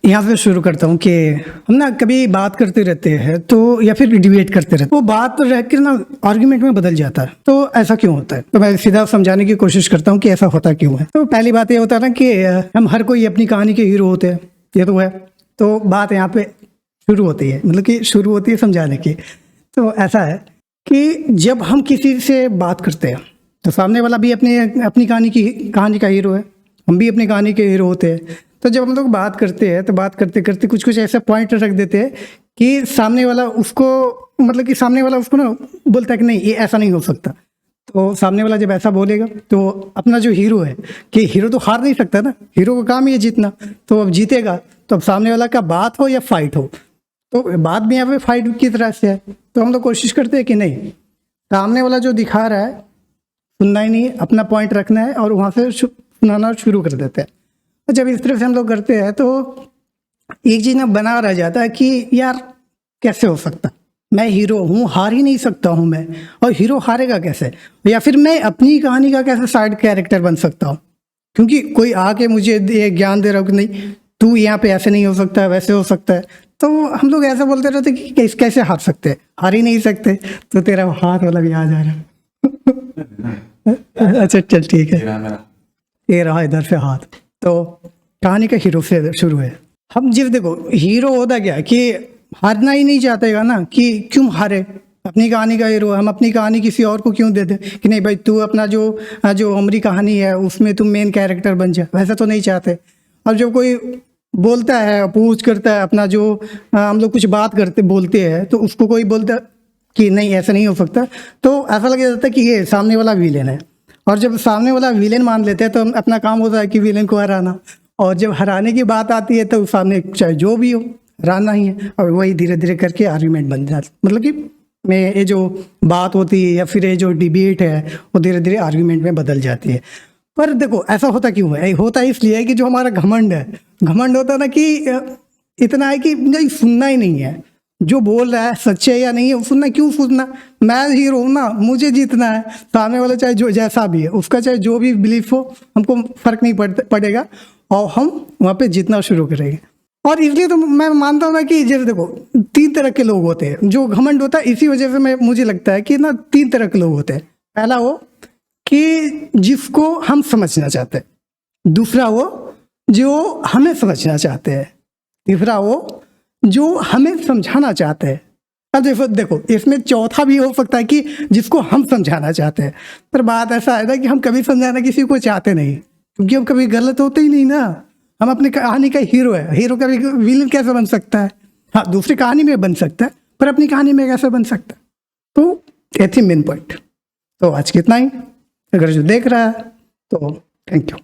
यहाँ से शुरू करता हूँ कि हम ना कभी बात करते रहते हैं तो या फिर डिबेट करते रहते हैं, वो बात तो रह कर ना आर्ग्यूमेंट में बदल जाता है। तो ऐसा क्यों होता है? तो मैं सीधा समझाने की कोशिश करता हूँ कि ऐसा होता क्यों है। तो पहली बात ये होता है ना कि हम हर कोई अपनी कहानी के हीरो होते हैं, ये तो है। तो बात यहाँ पे शुरू होती है, मतलब कि शुरू होती है समझाने की। तो ऐसा है कि जब हम किसी से बात करते हैं तो सामने वाला भी अपनी कहानी का हीरो है, हम भी अपनी कहानी के हीरो होते हैं। तो जब हम लोग बात करते हैं तो बात करते करते कुछ ऐसे पॉइंट रख देते हैं कि सामने वाला उसको ना बोलता है कि नहीं, ये ऐसा नहीं हो सकता। तो सामने वाला जब ऐसा बोलेगा तो अपना जो हीरो है, कि हीरो तो हार नहीं सकता ना, हीरो का काम ही है जीतना। तो अब जीतेगा तो अब सामने वाला का बात हो या फाइट हो, तो बात भी यहाँ पे फाइट की तरह से है। तो हम लोग कोशिश करते हैं कि नहीं, सामने वाला जो दिखा रहा है सुनना ही नहीं, अपना पॉइंट रखना है और वहाँ से सुनाना शुरू कर देते हैं। तो जब इस तरह से हम लोग करते हैं तो एक चीज़ ना बना रह जाता है कि यार कैसे हो सकता, मैं हीरो हूँ, हार ही नहीं सकता हूँ मैं, और हीरो हारेगा कैसे? या फिर मैं अपनी कहानी का कैसे साइड कैरेक्टर बन सकता हूँ? क्योंकि कोई आके मुझे ज्ञान दे रहा हो कि नहीं तू यहाँ पे ऐसे नहीं हो सकता, वैसे हो सकता है। तो हम लोग ऐसा बोलते रहते कि कैसे हार सकते हैं, हार ही नहीं सकते। तो तेरा हाथ वाला भी आ जा रहा है। अच्छा चल ठीक है, ये रहा इधर से हाथ। तो कहानी का हीरो से शुरू है। हम जिस देखो हीरो होता क्या कि हारना ही नहीं चाहतेगा ना, कि क्यों हारे, अपनी कहानी का हीरो, हम अपनी कहानी किसी और को क्यों दे दे कि नहीं भाई तू अपना जो हमारी कहानी है उसमें तुम मेन कैरेक्टर बन जा, वैसा तो नहीं चाहते। और जो कोई बोलता है, अपोज करता है अपना, जो हम लोग कुछ बात बोलते हैं तो उसको कोई बोलता है कि नहीं ऐसा नहीं हो सकता, तो ऐसा लग जाता है कि ये सामने वाला विलेन है। और जब सामने वाला विलेन मान लेते हैं तो अपना काम होता है कि विलेन को हराना। और जब हराने की बात आती है तो सामने चाहे जो भी हो हराना ही है, और वही धीरे धीरे करके आर्ग्यूमेंट बन जाता, मतलब कि ये जो बात होती है या फिर ये जो डिबेट है वो धीरे धीरे आर्ग्यूमेंट में बदल जाती है। पर देखो ऐसा होता क्यों है? होता इसलिए है कि जो हमारा घमंड है, घमंड होता है ना कि इतना है कि नहीं सुनना ही नहीं है, जो बोल रहा है सच्चे या नहीं है सुनना, क्यों सुनना, मैं हीरो हूँ ना, मुझे जीतना है। सामने वाला चाहे जो जैसा भी है, उसका चाहे जो भी बिलीफ हो, हमको फर्क नहीं पड़ेगा और हम वहाँ पे जीतना शुरू करेंगे। और इसलिए तो मैं मानता हूँ ना कि जैसे देखो 3 तरह के लोग होते हैं। जो घमंड होता है इसी वजह से मुझे लगता है कि ना 3 तरह के लोग होते हैं। पहला वो कि जिसको हम समझना चाहते हैं, दूसरा वो जो हमें समझना चाहते हैं, तीसरा वो जो हमें समझाना चाहते हैं। अब देखो इसमें चौथा भी हो सकता है कि जिसको हम समझाना चाहते हैं। पर बात ऐसा है ना कि हम कभी समझाना किसी को चाहते नहीं, क्योंकि हम कभी गलत होते ही नहीं ना। हम अपनी कहानी का हीरो है, हीरो का भी विलन कैसे बन सकता है? हाँ दूसरी कहानी में बन सकता है, पर अपनी कहानी में कैसे बन सकता है? तो ये थी मेन पॉइंट। तो आज कितना ही, अगर जो देख रहा है तो थैंक यू।